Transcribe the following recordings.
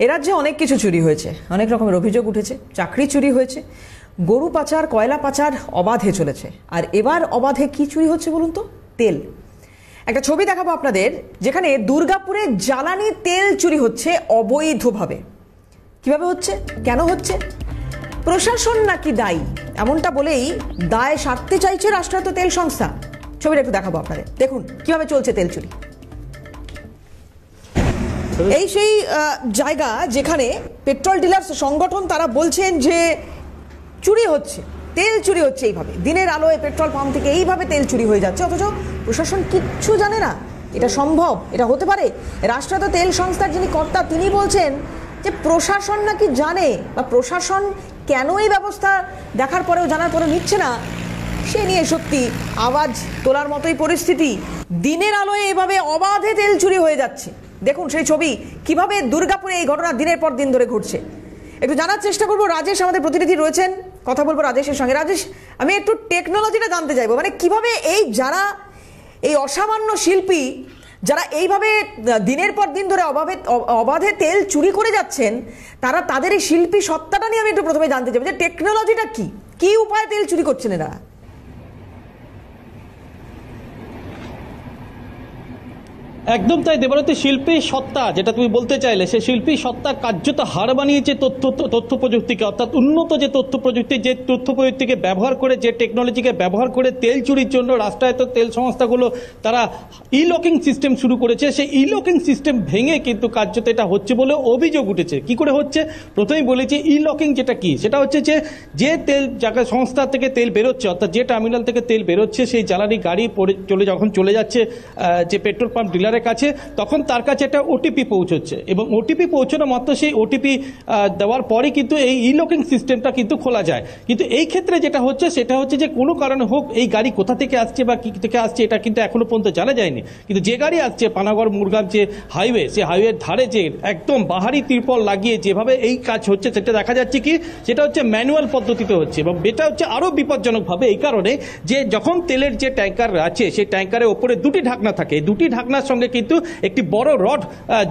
এ রাজ্যে অনেক কিছু চুরি হয়েছে, অনেক রকমের অভিযোগ উঠেছে। চাকরি চুরি হয়েছে, গরু পাচার, কয়লা পাচার অবাধে চলেছে। আর এবার অবাধে কি চুরি হচ্ছে বলুন তো? তেল। একটা ছবি দেখাবো আপনাদের, যেখানে দুর্গাপুরে জ্বালানি তেল চুরি হচ্ছে অবৈধভাবে। কিভাবে হচ্ছে, কেন হচ্ছে, প্রশাসন নাকি দায়ী, এমনটা বলেই দায় সারতে চাইছে রাষ্ট্রায়ত্ত তেল সংস্থা। ছবিটা একটু দেখাবো আপনাদের, দেখুন কিভাবে চলছে তেল চুরি। এই সেই জায়গা যেখানে পেট্রোল ডিলার্স সংগঠন তারা বলছেন যে চুরি হচ্ছে, তেল চুরি হচ্ছে এইভাবে, দিনের আলোয় পেট্রোল পাম্প থেকে এইভাবে তেল চুরি হয়ে যাচ্ছে, অথচ প্রশাসন কিচ্ছু জানে না। এটা সম্ভব? এটা হতে পারে? রাষ্ট্রায়ত্ত তেল সংস্থার যিনি কর্তা তিনি বলছেন যে প্রশাসন নাকি জানে, বা প্রশাসন কেন এই ব্যবস্থা দেখার পরেও জানার পরেও নিচ্ছে না, সে নিয়ে সত্যি আওয়াজ তোলার মতোই পরিস্থিতি। দিনের আলোয় এভাবে অবাধে তেল চুরি হয়ে যাচ্ছে। দেখুন সেই ছবি, কিভাবে দুর্গাপুরে এই ঘটনা দিনের পর দিন ধরে ঘটছে। একটু জানার চেষ্টা করবো, রাজেশ আমাদের প্রতিনিধি রয়েছেন, কথা বলবো রাজেশের সঙ্গে। রাজেশ, আমি একটু টেকনোলজিটা জানতে চাইবো, মানে কিভাবে এই যারা এই অসামান্য শিল্পী যারা এইভাবে দিনের পর দিন ধরে অবাধে তেল চুরি করে যাচ্ছেন, তাদের এই শিল্পী সত্তাটা নিয়ে আমি একটু প্রথমে জানতে চাইবো যে টেকনোলজিটা কি উপায়ে তেল চুরি করছেন এরা? একদম তাই দেবারতী, শিল্পী সত্তা যেটা তুমি বলতে চাইলে, সে শিল্পী সত্তা কার্যত হার বানিয়েছে তথ্য প্রযুক্তিকে, অর্থাৎ উন্নত যে তথ্য প্রযুক্তিকে ব্যবহার করে, যে টেকনোলজিকে ব্যবহার করে তেল চুরির জন্য রাষ্ট্রায়ত্ত তেল সংস্থাগুলো তারা ই লকিং সিস্টেম শুরু করেছে। সেই ই লকিং সিস্টেম ভেঙে কিন্তু কার্যত এটা হচ্ছে বলে অভিযোগ উঠেছে। কি করে হচ্ছে প্রথমেই বলেছি, ই লকিং যেটা কি, সেটা হচ্ছে যে তেল সংস্থা থেকে তেল বেরোচ্ছে, অর্থাৎ যে টার্মিনাল থেকে তেল বেরোচ্ছে, সেই জ্বালানি গাড়ি যখন চলে যাচ্ছে যে পেট্রোল পাম্প ডিলার কাছে, তখন তার কাছে একটা ওটিপি পৌঁছচ্ছে, এবং ওটিপি পৌঁছানো মাত্র সেই ওটিপি দেওয়ার পরে কিন্তু এই ই লকিং সিস্টেমটা কিন্তু খোলা যায়। কিন্তু এই ক্ষেত্রে যেটা হচ্ছে সেটা হচ্ছে যে কোনো কারণে হোক এই গাড়ি কোথা থেকে আসছে বা কি থেকে আসছে এটা কিন্তু এখনো পর্যন্ত জানা যায়নি। কিন্তু যে গাড়ি আসছে পানাগড় মুরগাম যে হাইওয়ে, সেই হাইওয়ের ধারে যে একদম বাহারি ত্রিপল লাগিয়ে যেভাবে এই কাজ হচ্ছে, সেটা দেখা যাচ্ছে কি সেটা হচ্ছে ম্যানুয়াল পদ্ধতিতে হচ্ছে, এবং এটা হচ্ছে আরো বিপজ্জনকভাবে এই কারণে যে যখন তেলের যে ট্যাঙ্কার আছে সেই ট্যাঙ্কারের ওপরে দুটি ঢাকনা থাকে, দুটি ঢাকনার সঙ্গে কিন্তু একটি বড় রড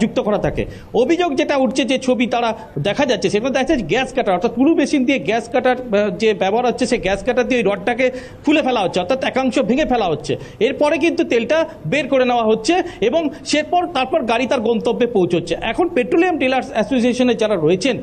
যুক্ত করা থাকে। অভিযোগ যেটা উঠছে, যে ছবি তারা দেখা যাচ্ছে, সেটা দেখা যাচ্ছে গ্যাস কাটার, অর্থাৎ পুরো মেশিন দিয়ে গ্যাস কাটার যে ব্যবহার হচ্ছে, সেই গ্যাস কাটার দিয়ে ওই রডটাকে খুলে ফেলা হচ্ছে, অর্থাৎ একাংশ ভেঙে ফেলা হচ্ছে। এরপরে কিন্তু তেলটা বের করে নেওয়া হচ্ছে এবং তারপর গাড়ি তার গন্তব্যে পৌঁছচ্ছে। এখন পেট্রোলিয়াম ডিলার্স অ্যাসোসিয়েশনের যারা রয়েছেন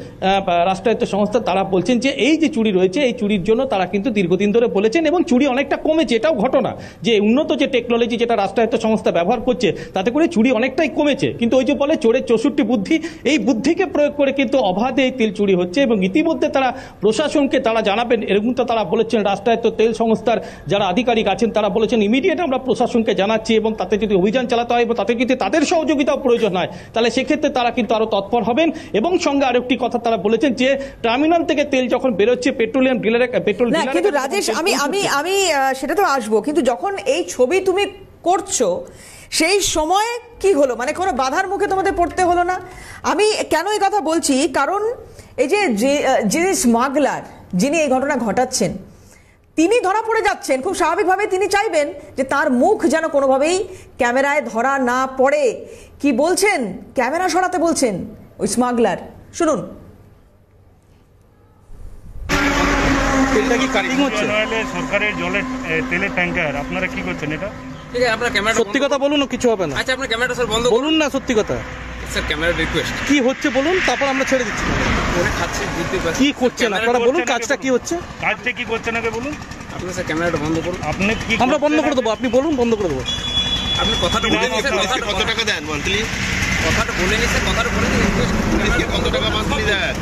রাষ্ট্রায়ত্ত সংস্থা, তারা বলছেন যে এই যে চুরি রয়েছে, এই চুরির জন্য তারা কিন্তু দীর্ঘদিন ধরে বলেছেন, এবং চুরি অনেকটা কমেছে। এটাও ঘটনা যে উন্নত যে টেকনোলজি যেটা রাষ্ট্রায়ত্ত সংস্থা ব্যবহার করছে, তাতে করে চুরি অনেকটাই কমেছে। কিন্তু ওই যে বলে চোরের 64 বুদ্ধি, এই বুদ্ধিকে প্রয়োগ করে কিন্তু অবাধে এই তেল চুরি হচ্ছে, এবং ইতিমধ্যে তারা প্রশাসনকে তারা জানাবেন, এরকম তো তারা বলেছেন। রাষ্ট্রায়ত্ত তেল সংস্থার যারা আধিকারিক আছেন তারা বলেছেন ইমিডিয়েট আমরা প্রশাসনকে জানাচ্ছি, এবং তাতে যদি অভিযান চালাতে হয় এবং তাতে যদি তাদের সহযোগিতাও প্রয়োজন হয়, তাহলে সেক্ষেত্রে তারা কিন্তু আরো তৎপর হবেন। এবং সঙ্গে আরেকটি কথা তারা বলেছেন, যে টার্মিনাল থেকে তেল যখন বেরোচ্ছে পেট্রোলিয়াম ডিলারে কিন্তু রাজেশ, আমি সেটা তো আসবো, কিন্তু যখন এই ছবি তুমি করছো সেই সময় কি হলো, মানে কোনো বাধার মুখে তোমাদের পড়তে হলো না? আমি কেন এই কথা বলছি, কারণ এই যে স্মাগলার, যিনি এই ঘটনা ঘটাচ্ছেন, তিনি ধরা পড়ে যাচ্ছেন, খুব স্বাভাবিকভাবে তিনি চাইবেন যে তার মুখ যেন কোনোভাবেই ক্যামেরায় ধরা না পড়ে। কি বলছেন? ক্যামেরা সরাতে বলছেন ওই স্মাগলার, শুনুন। সরকারের জলের তেলের ট্যাঙ্কার, আপনারা কি করছেন এটা? ঠিক আছে, আপনারা ক্যামেরা সত্যি কথা বলুন, কিছু হবে না। আচ্ছা, আপনার ক্যামেরাটা স্যার বন্ধ বলুন না সত্যি কথা। স্যার ক্যামেরা রিকোয়েস্ট কি হচ্ছে বলুন, তারপর আমরা ছেড়ে দিচ্ছি। কি করছেন আপনারা বলুন, কাজটা কি হচ্ছে? কাজটা কি করছেন আগে বলুন। আপনি স্যার ক্যামেরাটা বন্ধ করুন। আপনি কি? আমরা বন্ধ করে দেবো, আপনি বলুন, বন্ধ করে দেবো। আপনি কথাটা বলে নিন স্যার, কত টাকা দেন বলতে? কথাটা বলে নিন স্যার, কথাটা বলে নিন, কত টাকা মান্থলি দেন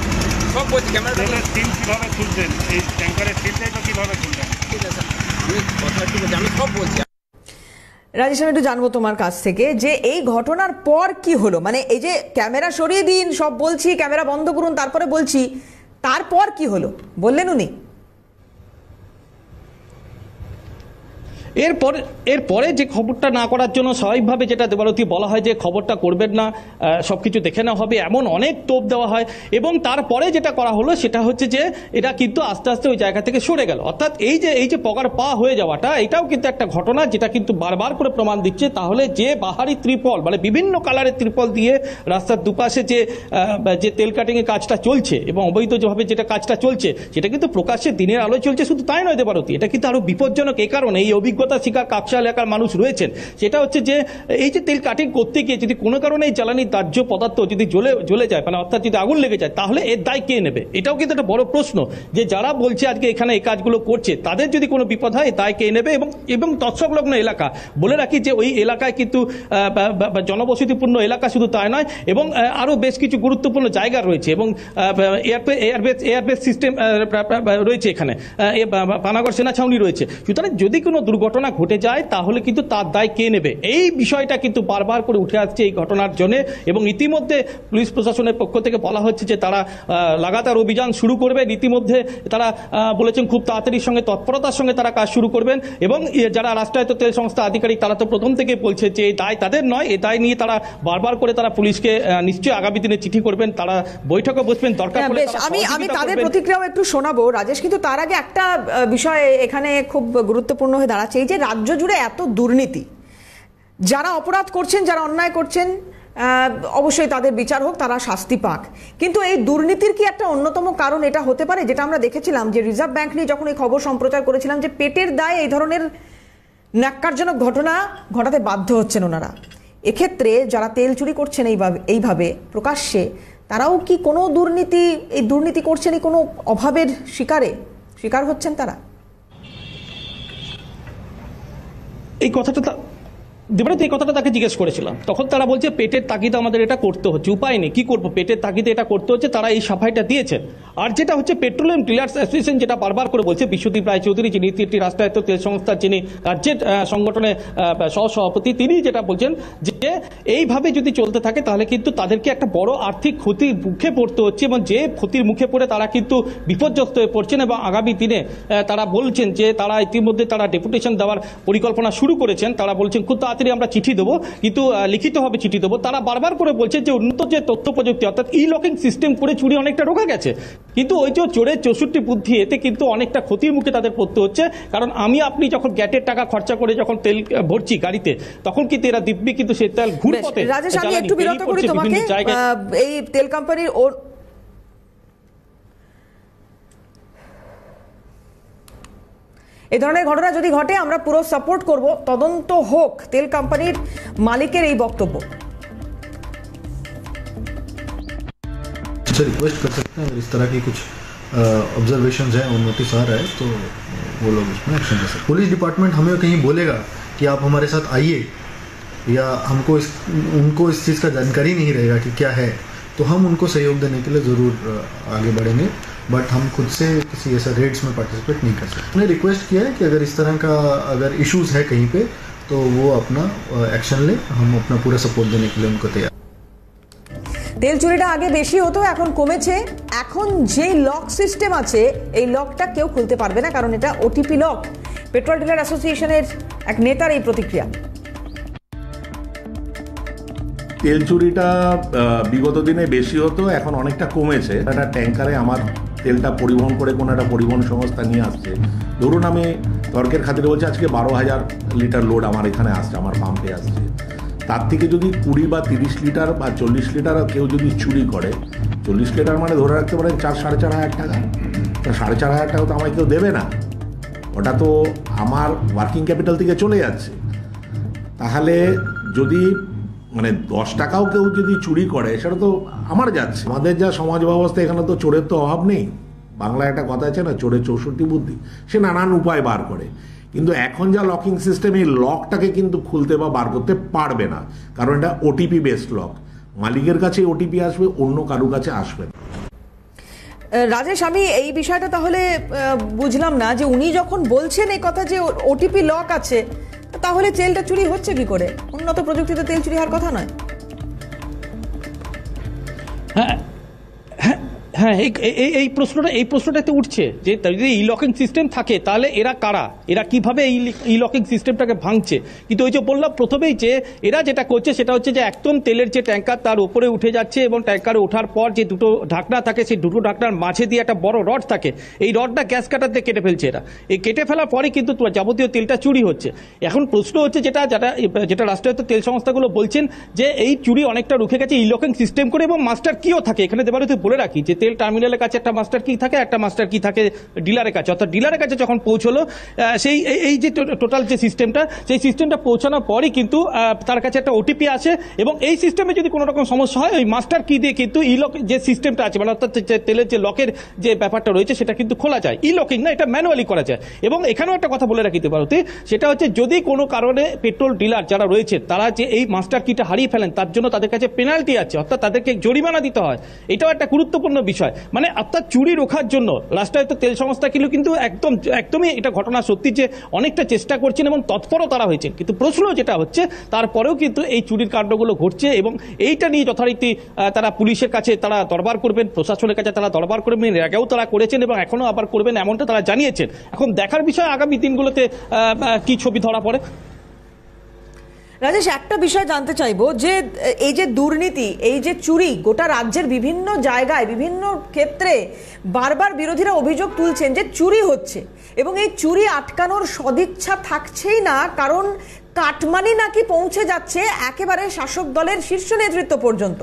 সব বলছি। ক্যামেরাটা সিল কিভাবে খুলছেন, এই ট্যাঙ্কারের সিলটাই তো কিভাবে খুলছেন? ঠিক আছে স্যার, আমি কথা একটু বলছি, আমি সব বলছি। রাজেশ, আমি একটু জানবো তোমার কাছ থেকে যে এই ঘটনার পর কি হলো, মানে এই যে ক্যামেরা সরিয়ে দিন সব বলছি, ক্যামেরা বন্ধ করুন তারপরে বলছি, তারপর কি হলো বললেন উনি? এরপরে যে খবরটা না করার জন্য স্বাভাবিকভাবে যেটা দেবারতী বলা হয় যে খবরটা করবেন না, সবকিছু দেখে নেওয়া হবে, এমন অনেক তোপ দেওয়া হয়। এবং তারপরে যেটা করা হলো সেটা হচ্ছে যে এটা কিন্তু আস্তে আস্তে ওই জায়গা থেকে সরে গেল। অর্থাৎ এই যে পগার পা হয়ে যাওয়াটা, এটাও কিন্তু একটা ঘটনা যেটা কিন্তু বারবার করে প্রমাণ দিচ্ছে তাহলে যে বাহারি ত্রিপল, মানে বিভিন্ন কালারের ত্রিপল দিয়ে রাস্তার দুপাশে যে তেল কাটিং এর কাজটা চলছে এবং অবৈধভাবে যেটা কাজটা চলছে সেটা কিন্তু প্রকাশ্যে দিনের আলোয় চলছে। শুধু তাই নয় দেবারতী, এটা কিন্তু আরো বিপজ্জনক। এই কারণে এই অভিজ্ঞতা শিকার কাপসা এলাকার মানুষ রয়েছেন, সেটা হচ্ছে যে এই যে তেল কাটিং করতে গিয়ে যদি কোনো কারণে এই জ্বালানি দাহ্য পদার্থ যদি জ্বলে যায়, মানে অর্থাৎ যদি আগুন লেগে যায়, তাহলে এর দায় কে নেবে? এটাও কিন্তু একটা বড় প্রশ্ন, যে যারা বলছে আজকে এখানে এই কাজগুলো করছে তাদের যদি কোনো বিপদ হয় দায় কে নেবে? এবং তৎসংলগ্ন এলাকা, বলে রাখি যে ওই এলাকায় কিন্তু জনবসতিপূর্ণ এলাকা শুধু তাই নয়, এবং আরো বেশ কিছু গুরুত্বপূর্ণ জায়গা রয়েছে এবং এয়ারবেস সিস্টেম রয়েছে এখানে, পানাগড় সেনা ছাউনি রয়েছে। সুতরাং যদি কোনো দুর্ঘটনা ঘটে যায় তাহলে কিন্তু তার দায় কে নেবে? এই বিষয়টা কিন্তু বারবার করে উঠে আসছে এই ঘটনার জন্য। এবং ইতিমধ্যে পুলিশ প্রশাসনের পক্ষ থেকে বলা হচ্ছে যে তারা লাগাতার অভিযান শুরু করবেন। ইতিমধ্যে তারা বলেছেন খুব তাড়াতাড়ির সঙ্গে তৎপরতার সঙ্গে তারা কাজ শুরু করবেন। এবং যারা রাষ্ট্রায়ত্ত তেল সংস্থা আধিকারিক তারা তো প্রথম থেকে বলছে যে এই দায় তাদের নয়, এই দায় নিয়ে তারা বারবার করে তারা পুলিশকে নিশ্চয়ই আগামী দিনে চিঠি করবেন, তারা বৈঠকে বসবেন, দরকার পড়লে আমি তাদের প্রতিক্রিয়াও একটু শোনাবো রাজেশ, কিন্তু তার আগে একটা বিষয় এখানে খুব গুরুত্বপূর্ণ হয়ে দাঁড়াচ্ছে। এই যে রাজ্য জুড়ে এত দুর্নীতি, যারা অপরাধ করছেন, যারা অন্যায় করছেন, অবশ্যই তাদের বিচার হোক, তারা শাস্তি পাক, কিন্তু এই দুর্নীতির কি একটা অন্যতম কারণ এটা হতে পারে, যেটা আমরা দেখেছিলাম যে রিজার্ভ ব্যাংক নিয়ে যখন এই খবর সম্প্রচার করেছিলাম যে পেটের দায়ে এই ধরনের ন্যাক্কারজনক ঘটনা ঘটাতে বাধ্য হচ্ছেন ওনারা। এক্ষেত্রে যারা তেল চুরি করছেন এইভাবে প্রকাশ্যে, তারাও কি কোনো দুর্নীতি করছেন, কোনো অভাবের শিকার হচ্ছেন তারা? এই কথাটা দেবারতী, এই কথাটা তাকে জিজ্ঞেস করেছিলাম, তখন তারা বলছে পেটের তাগিদে আমাদের এটা করতে হচ্ছে, উপায় নেই, কি করবো, পেটের তাগিদে এটা করতে হচ্ছে, তারা এই সাফাইটা দিয়েছেন। আর যেটা হচ্ছে পেট্রোলিয়াম ডিলার্স অ্যাসোসিয়েশন যেটা বারবার করে বলছে, বিশ্বদীপ রায়চৌধুরী যিনি একটি রাষ্ট্রায়ত্ত তেল সংস্থার যিনি রাজ্যের সংগঠনের সহসভাপতি, তিনি যেটা বলছেন যে এইভাবে যদি চলতে থাকে তাহলে কিন্তু তাদেরকে একটা বড় আর্থিক ক্ষতির মুখে পড়তে হচ্ছে, এবং যে ক্ষতির মুখে পড়ে তারা কিন্তু বিপর্যস্ত হয়ে পড়ছেন। এবং আগামী দিনে তারা বলছেন যে তারা ইতিমধ্যে তারা ডেপুটেশন দেওয়ার পরিকল্পনা শুরু করেছেন। তারা বলছেন খুব তাড়াতাড়ি আমরা চিঠি দেবো, কিন্তু লিখিতভাবে চিঠি দেবো। তারা বারবার করে বলছেন যে উন্নত যে তথ্য প্রযুক্তি অর্থাৎ লকিং সিস্টেম করে চুরি অনেকটা রোকা গেছে, কিন্তু ওই যে চোরের 64 বুদ্ধি, এতে কিন্তু অনেকটা ক্ষতির মুখে তাদের পড়তে হচ্ছে। কারণ আপনি যখন গ্যাটের টাকা খরচা করে যখন তেল ভরছি গাড়িতে, তখন কিন্তু এরা দিব্যি কিন্তু সেই তেল ঘুরপথে। রাজেশ, আমি একটু বিরত করি তোমাকে। এই তেল কোম্পানির এই ধরনের ঘটনা যদি ঘটে আমরা পুরো সাপোর্ট করব, তদন্ত হোক, তেল কোম্পানির মালিকের এই বক্তব্য। रिक्वेस्ट कर सकते हैं, अगर इस तरह की कुछ ऑब्जर्वेशंस हैं और नोटिस आ रहा है तो वो लोग उसमें एक्शन ले सकते हैं। पुलिस डिपार्टमेंट हमें कहीं बोलेगा कि आप हमारे साथ आइए, या उनको इस चीज़ का जानकारी नहीं रहेगा कि क्या है, तो हम उनको सहयोग देने के लिए ज़रूर आगे बढ़ेंगे, बट हम खुद से किसी ऐसा रेड्स में पार्टिसिपेट नहीं कर सकते। हमने रिक्वेस्ट किया है कि अगर इस तरह का अगर इश्यूज़ है कहीं पे तो वो अपना एक्शन ले, हम अपना पूरा सपोर्ट देने के लिए उनको तैयार। তেল চুরিটা আগে বেশি হতো, এখন কমেছে। এখন যে লক সিস্টেম আছে এই লকটা কেউ খুলতে পারবে না, কারণ এটা ওটিপি লক। পেট্রোল ডিলার অ্যাসোসিয়েশনের এক নেতার এই প্রতিক্রিয়া। তেল চুরিটা বিগত দিনে বেশি হতো, এখন অনেকটা কমেছে। একটা ট্যাঙ্কারে আমার তেলটা পরিবহন করে কোনো একটা পরিবহন সংস্থা নিয়ে আসছে, ধরুন আমি তর্কের খাতিরে বলছি আজকে 12,000 লিটার লোড আমার এখানে আসছে, আমার পাম্পে আসছে, তার থেকে যদি 20 বা 30 লিটার বা 40 লিটার কেউ যদি চুরি করে, 40 লিটার মানে ধরে রাখতে পারেন 4-4.5 টাকা, তো 4.5 টাকা তো আমায় কেউ দেবে না, ওটা তো আমার ওয়ার্কিং ক্যাপিটাল থেকে চলে যাচ্ছে। তাহলে যদি মানে 10 টাকাও কেউ যদি চুরি করে সেটা তো আমার যাচ্ছে। আমাদের যা সমাজ ব্যবস্থা, এখানে তো চোরের তো অভাব নেই। বাংলায় একটা কথা আছে না, চোরের 64 বুদ্ধি, সে নানান উপায় বার করে। কিন্তু এখন যা লকিং সিস্টেম, এই লকটাকে কিন্তু খুলতে বা বার করতে পারবে না, কারণ এটা ওটিপি বেসড লক। মালিকের কাছে ওটিপি আসবে, অন্য কারোর কাছে আসবে না। রাজেশ, আমি এই বিষয়টা তাহলে বুঝলাম না যে উনি যখন বলছেন এই কথা যে ওটিপি লক আছে, তাহলে তেলটা চুরি হচ্ছে কি করে? উন্নত প্রযুক্তিতে তেল চুরি হওয়ার কথা নয়। হ্যাঁ, এই প্রশ্নটা উঠছে যে যদি ই লকিং সিস্টেম থাকে তাহলে এরা কারা, এরা কিভাবে ই লকিং সিস্টেমটাকে ভাঙছে। কিন্তু ওই যে বললাম প্রথমেই যে এরা যেটা করছে সেটা হচ্ছে যে একদম তেলের যে ট্যাঙ্কার তার উপরে উঠে যাচ্ছে এবং ট্যাঙ্কারে ওঠার পর যে দুটো ঢাকনা থাকে সেই দুটো ঢাকনার মাঝে দিয়ে একটা বড় রড থাকে, এই রডটা গ্যাস কাটার দিয়ে কেটে ফেলছে এরা। এই কেটে ফেলার পরে কিন্তু যাবতীয় তেলটা চুরি হচ্ছে। এখন প্রশ্ন হচ্ছে যেটা রাষ্ট্রায়ত্ত তেল সংস্থাগুলো বলছেন যে এই চুরি অনেকটা রুখে গেছে ই লকিং সিস্টেম করে, এবং মাস্টার কিও থাকে এখানে। দেবারতী বলে রাখি যে তেল টার্মিনালের কাছে একটা মাস্টার কি থাকে, একটা মাস্টার কি থাকে ডিলারের কাছে। অর্থাৎ ডিলারের কাছে যখন পৌঁছলো সেই এই যে টোটাল যে সিস্টেমটা, সেই সিস্টেমটা পৌঁছানোর পরই কিন্তু তার কাছে একটা ওটিপি আসে, এবং এই সিস্টেমে যদি কোনো রকম সমস্যা হয় ওই মাস্টার কি দিয়ে কিন্তু ই লক যে সিস্টেমটা আছে, মানে অর্থাৎ তেলের যে লকের যে ব্যাপারটা রয়েছে সেটা কিন্তু খোলা যায়। ই লকিং না, এটা ম্যানুয়ালি করা যায়। এবং এখানেও একটা কথা বলে রাখি দেবারতী, সেটা হচ্ছে যদি কোনো কারণে পেট্রোল ডিলার যারা রয়েছে তারা যে এই মাস্টার কিটা হারিয়ে ফেলেন তার জন্য তাদের কাছে পেনাল্টি আছে, অর্থাৎ তাদেরকে জরিমানা দিতে হয়। এটাও একটা গুরুত্বপূর্ণ বিষয়। মানে অর্থাৎ চুরি রোখার জন্য রাষ্ট্রায়ত্ত তেল সংস্থা কিন্তু একদমই এটা ঘটনা সত্যি যে অনেকটা চেষ্টা করছেন এবং তৎপরও তারা হয়েছেন। কিন্তু প্রশ্ন যেটা হচ্ছে তারপরেও কিন্তু এই চুরির কাণ্ডগুলো ঘটছে, এবং এইটা নিয়ে যথারীতি তারা পুলিশের কাছে তারা দরবার করবেন, প্রশাসনের কাছে তারা দরবার করবেন, এর আগেও তারা করেছেন এবং এখনো আবার করবেন, এমনটা তারা জানিয়েছেন। এখন দেখার বিষয় আগামী দিনগুলোতে কি ছবি ধরা পড়ে। রাজেশ, একটা বিষয় জানতে চাইবো যে এই যে দুর্নীতি, এই যে চুরি গোটা রাজ্যের বিভিন্ন জায়গায় বিভিন্ন ক্ষেত্রে বারবার বিরোধীরা অভিযোগ তুলছেন যে চুরি হচ্ছে, এবং এই চুরি আটকানোর সদিচ্ছা থাকছেই না, কারণ কাটমানি নাকি পৌঁছে যাচ্ছে একেবারে শাসক দলের শীর্ষ নেতৃত্ব পর্যন্ত।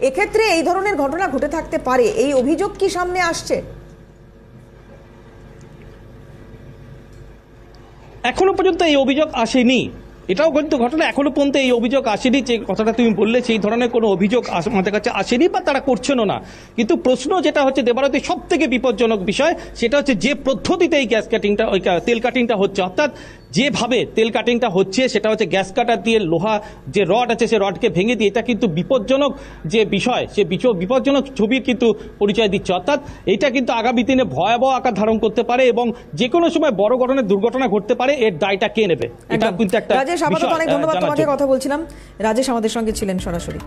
এক্ষেত্রে এই ধরনের ঘটনা ঘটে থাকতে পারে, এই অভিযোগ কি সামনে আসছে? এখনো পর্যন্ত এই অভিযোগ আসেনি, এটাও কিন্তু ঘটনা। এখনো পর্যন্ত এই অভিযোগ আসেনি, যে কথাটা তুমি বললে সেই ধরনের কোনো অভিযোগ আমাদের কাছে আসেনি বা তারা করছেনও না। কিন্তু প্রশ্ন যেটা হচ্ছে দেবারতী সব থেকে বিপজ্জনক বিষয়, সেটা হচ্ছে যে পদ্ধতিতে এই গ্যাস কাটিংটা ওই তেল কাটিংটা হচ্ছে, অর্থাৎ যেভাবে তেল কাটিংটা হচ্ছে সেটা হচ্ছে গ্যাস কাটার দিয়ে লোহা যে রড আছে সেই রডকে ভেঙে দিয়ে, এটা কিন্তু বিপজ্জনক যে বিষয়, সে বিপজ্জনক ছবির কিন্তু পরিচয় দিচ্ছে। অর্থাৎ এটা কিন্তু আগামী দিনে ভয়াবহ আকার ধারণ করতে পারে এবং যে কোনো সময় বড় ধরনের দুর্ঘটনা ঘটতে পারে। এর দায়টা কে নেবে? এটা কিন্তু একটা রাজেশ, আপাতত অনেক ধন্যবাদ তোমাকে। কথা বলছিলাম রাজেশ আমাদের সঙ্গে ছিলেন সরাসরি।